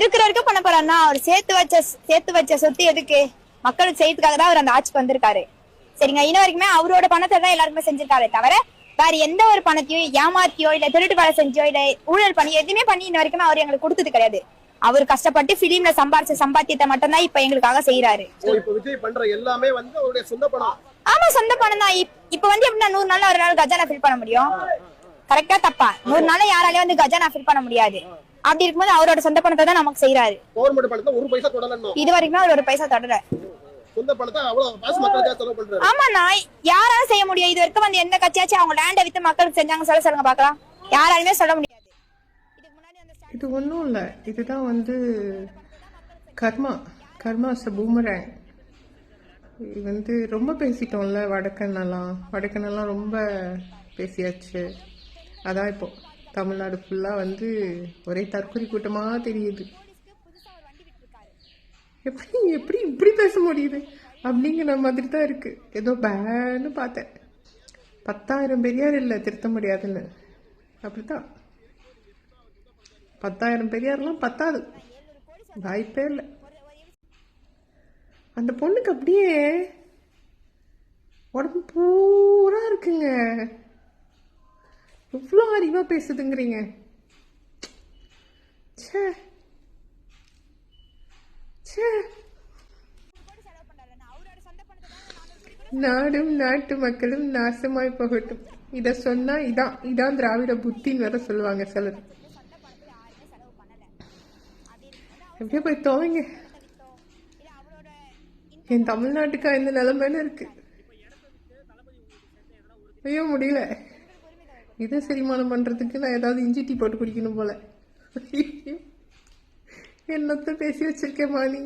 இருக்கிற வரைக்கும் பண்ண போறாருன்னா அவர் சேர்த்து வச்ச சொத்து எதுக்கு? மக்களுக்கு செய்யறதுக்காக தான் அவர் அந்த ஆட்சிக்கு வந்திருக்காரு. சரிங்க, இன்ன வரைக்குமே அவரோட பணத்தை தான் எல்லாருக்குமே செஞ்சிருக்காரு தவிர வேற எந்த ஒரு பணத்தையும் ஏமாத்தியோ இல்ல திருட்டு வேலை செஞ்சோ இல்ல ஊழல் பண்ணி எதுவுமே பண்ணி இன்ன வரைக்குமே அவர் எங்களுக்கு கொடுத்தது கிடையாது. அவர் கஷ்டப்பட்டு பிலிம்ல சம்பாரிச்ச சம்பாத்தியத்தை மட்டும் தான் இப்ப எங்களுக்காக செய்யறாரு. இப்ப விஜய் பண்ற எல்லாமே வந்து அவருடைய சொந்த பணம். ஆமா, சொந்த பணம் தான். இப்ப வந்து எப்படின்னா 100 நாள் ஒரு நாள் கஜானா ஃபில் பண்ண முடியும்? கரெக்டா தப்பா? 100 நாள் யாராலையும் வந்து கஜானா ஃபில் பண்ண முடியாது. அப்படி இருக்கும்போது அவரோட சொந்த பணத்தை தான் நமக்கு செய்யறாரு. கவர்மெண்ட் பணத்தை ஒரு பைசா தொடரணும். இது வரைக்கும் அவர் ஒரு பைசா தொடர. சொந்த பணத்தை அவ்வளவு காசு மக்களுக்காக செலவு பண்றாரு. ஆமாண்ணா, யாரால செய்ய முடியும்? இது வரைக்கும் வந்து எந்த கட்சியாச்சும் அவங்க லேண்டை வித்து மக்களுக்கு செஞ்சாங்க சொல்லுங்க பாக்கலாம். யாராலுமே சொல்ல முடியாது. இது ஒன்றும் இல்லை, இதுதான் வந்து கர்மா பூமரேங். இது வந்து ரொம்ப பேசிட்டோம்ல, வடக்கனெல்லாம் ரொம்ப பேசியாச்சு. அதான் இப்போ தமிழ்நாடு ஃபுல்லாக வந்து ஒரே தற்கொலை கூட்டமாக தெரியுது. எப்படி இப்படி பேச முடியுது அப்படிங்கிற மாதிரி தான் இருக்கு. ஏதோ பேன்னு பார்த்தேன், 10,000 பெரியார் இல்லை திருத்த முடியாதுன்னு. அப்படித்தான் 10,000 பெரியார்லாம் பத்தாது, வாய்ப்பே இல்லை. அந்த பொண்ணுக்கு அப்படியே உடம்பு பூரா இருக்குங்க. இவ்வளோ அறிவா பேசுதுங்கிறீங்க. ச்சே ச்சே. நாடும் நாட்டு மக்களும் நாசமாய் போகட்டும். இத சொன்னா இதான் திராவிட புத்தின்னு வேற சொல்லுவாங்க சிலர். எப்படியே போய் தோவைங்க. என் தமிழ்நாட்டுக்கா இந்த நிலைமைன்னு இருக்கு. ஐயோ முடியல. இதை செரிமானம் பண்றதுக்கு நான் ஏதாவது இஞ்சி டீ போட்டு குடிக்கணும் போல. என்னத்த பேசி வச்சிருக்கேன் மாணி.